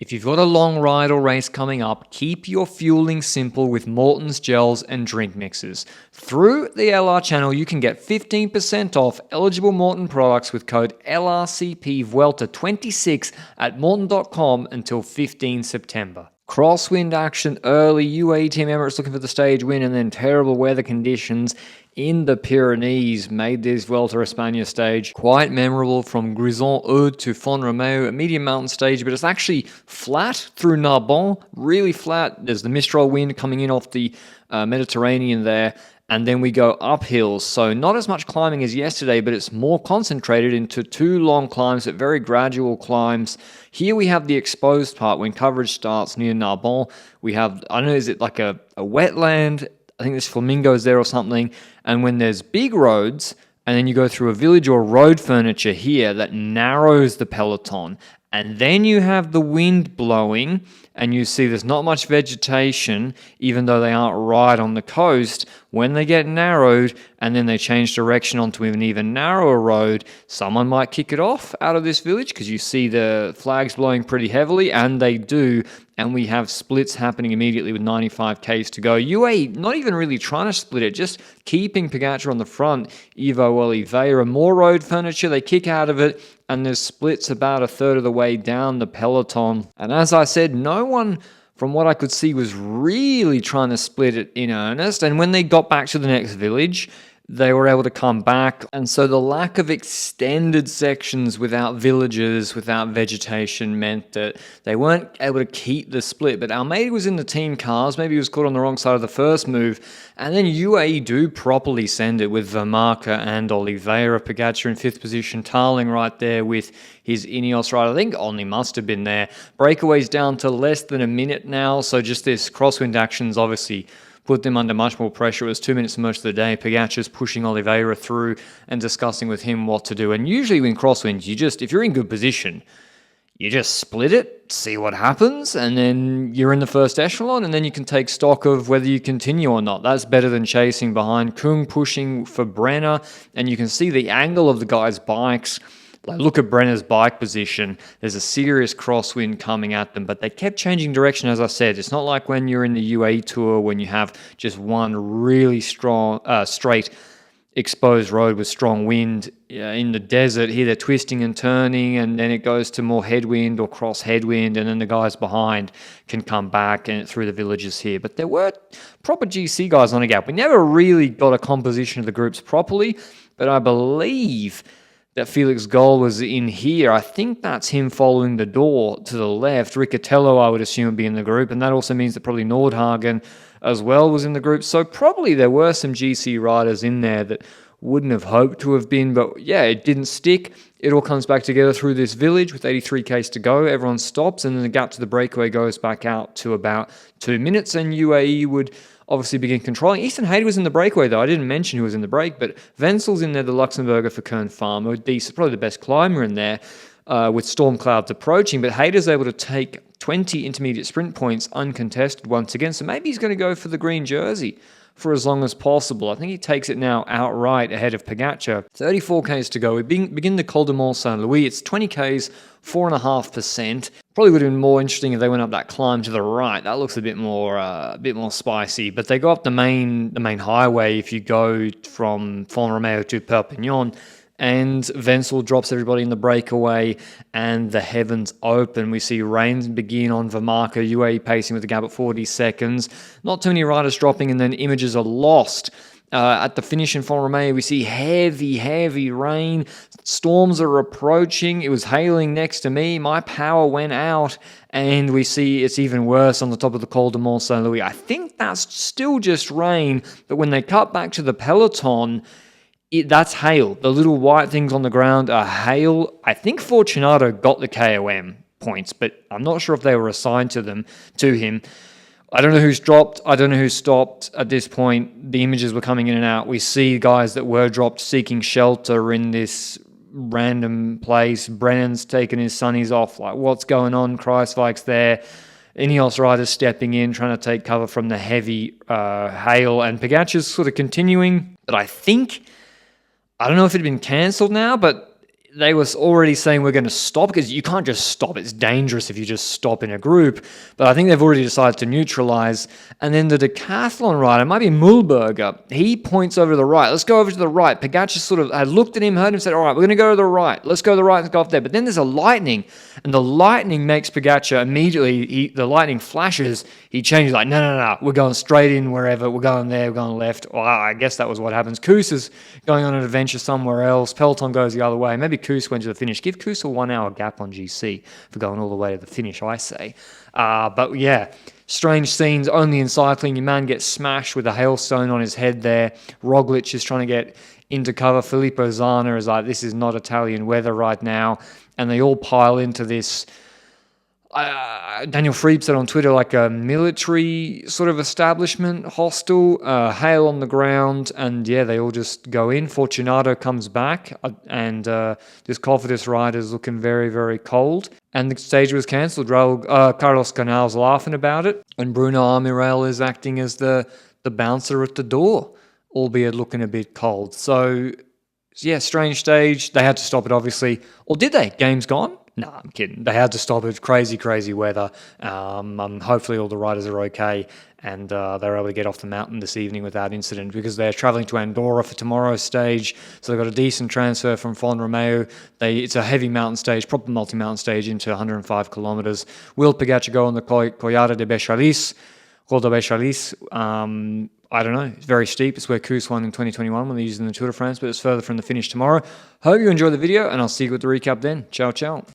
If you've got a long ride or race coming up, keep your fueling simple with Morton's gels and drink mixes. Through the LR channel, you can get 15% off eligible Morton products with code LRCP Vuelta 26 at morton.com until 15 September. Crosswind action early, UAE Team Emirates looking for the stage win, and then terrible weather conditions in the Pyrenees made this Vuelta España stage quite memorable. From Grison-Eudes to Font-Romeu, a medium mountain stage, but it's actually flat through Narbonne, really flat. There's the Mistral wind coming in off the Mediterranean there, and then we go uphill. So not as much climbing as yesterday, but it's more concentrated into two long climbs, but very gradual climbs. Here we have the exposed part when coverage starts near Narbonne. We have, I don't know, is it like a wetland? I think there's flamingos there or something. And when there's big roads, and then you go through a village or road furniture here that narrows the peloton, and then you have the wind blowing, and you see there's not much vegetation, even though they aren't right on the coast. When they get narrowed, and then they change direction onto an even narrower road, someone might kick it off out of this village, because you see the flags blowing pretty heavily, and they do, and we have splits happening immediately with 95 Ks to go. UAE not even really trying to split it, just keeping Pogacar on the front. Ivo Oliveira, more road furniture, they kick out of it, and there's splits about a third of the way down the peloton. And as I said, no one, from what I could see, was really trying to split it in earnest. And when they got back to the next village, they were able to come back. And so the lack of extended sections without villages, without vegetation, meant that they weren't able to keep the split. But Almeida was in the team cars. Maybe he was caught on the wrong side of the first move. And then UAE do properly send it with Vermarca and Oliveira. Pogacar in 5th position, Tarling right there with his Ineos ride. I think Only must have been there. Breakaways down to less than a minute now. So just this crosswind actions obviously put them under much more pressure. It was 2 minutes most of the day. Pogacar's pushing Oliveira through and discussing with him what to do. And usually in crosswinds, if you're in good position, you just split it, see what happens, and then you're in the first echelon, and then you can take stock of whether you continue or not. That's better than chasing behind. Kung pushing for Brenner, and you can see the angle of the guys' bikes. Like, look at Brenner's bike position. There's a serious crosswind coming at them, but they kept changing direction, as I said. It's not like when you're in the UAE Tour when you have just one really strong, straight, exposed road with strong wind. In the desert, here they're twisting and turning, and then it goes to more headwind or cross headwind, and then the guys behind can come back and through the villages here. But there were proper GC guys on a gap. We never really got a composition of the groups properly, but I believe that Felix Gol was in here. I think that's him following the door to the left. Riccatello, I would assume, would be in the group, and that also means that probably Nordhagen as well was in the group. So probably there were some GC riders in there that wouldn't have hoped to have been, but yeah, it didn't stick. It all comes back together through this village with 83 Ks to go. Everyone stops, and then the gap to the breakaway goes back out to about 2 minutes, and UAE would obviously begin controlling. Easton Hayter was in the breakaway, though. I didn't mention who was in the break, but Wenzel's in there, the Luxembourger for Kern Farmer. Decent, probably the best climber in there with storm clouds approaching, but Hayter's able to take 20 intermediate sprint points uncontested once again, so maybe he's going to go for the green jersey for as long as possible. I think he takes it now outright ahead of Pogacar. 34 Ks to go. We begin the Col de Mont Saint-Louis. It's 20 Ks, 4.5%. Probably would have been more interesting if they went up that climb to the right. That looks a bit more spicy. But they go up the main highway if you go from Font-Romeu to Perpignan. And Wenzel drops everybody in the breakaway, and the heavens open. We see rain begin on Vermarca, UAE pacing with the gap at 40 seconds. Not too many riders dropping, and then images are lost. At the finish in Font-Romeu, we see heavy rain. Storms are approaching. It was hailing next to me. My power went out, and we see it's even worse on the top of the Col de Mont Saint-Louis. I think that's still just rain, but when they cut back to the peloton, that's hail. The little white things on the ground are hail. I think Fortunato got the KOM points, but I'm not sure if they were assigned to him. I don't know who's dropped. I don't know who stopped at this point. The images were coming in and out. We see guys that were dropped seeking shelter in this random place. Brennan's taking his sunnies off. Like, what's going on? Kreisweg's there. Ineos riders stepping in, trying to take cover from the heavy hail. And Pogacar's sort of continuing. But I don't know if it had been cancelled now, but they were already saying we're going to stop, because you can't just stop. It's dangerous if you just stop in a group. But I think they've already decided to neutralize. And then the decathlon rider, it might be Mühlberger, he points over to the right. Let's go over to the right. Pogacar sort of had looked at him, heard him, said, all right, we're going to go to the right. Let's go to the right and go off there. But then there's a lightning, and the lightning makes Pogacar immediately, the lightning flashes, he changes like, no, we're going straight in wherever, we're going there, we're going left. Well, I guess that was what happens. Kuss is going on an adventure somewhere else. Peloton goes the other way. Maybe Kuss went to the finish. Give Kuss a 1 hour gap on GC for going all the way to the finish, I say. But yeah, strange scenes only in cycling. Your man gets smashed with a hailstone on his head there. Roglic is trying to get into cover. Filippo Zana is like, this is not Italian weather right now. And they all pile into this, Daniel Frieb said on Twitter, like a military sort of establishment, hostel, hail on the ground, and yeah, they all just go in. Fortunato comes back, and this Cofidis rider is looking very, very cold. And the stage was cancelled. Carlos Canal's laughing about it, and Bruno Amirel is acting as the bouncer at the door, albeit looking a bit cold. So yeah, strange stage. They had to stop it, obviously. Or did they? Game's gone? No, I'm kidding. They had to stop it. Crazy, crazy weather. Hopefully all the riders are okay, and they're able to get off the mountain this evening without incident, because they're travelling to Andorra for tomorrow's stage. So they've got a decent transfer from Font Romeu. It's a heavy mountain stage, proper multi-mountain stage into 105 kilometres. Will Pogacar go on the Collada de Bechalis? Col de Bechalis? I don't know. It's very steep. It's where Kuss won in 2021 when they're using the Tour de France, but it's further from the finish tomorrow. Hope you enjoyed the video, and I'll see you with the recap then. Ciao, ciao.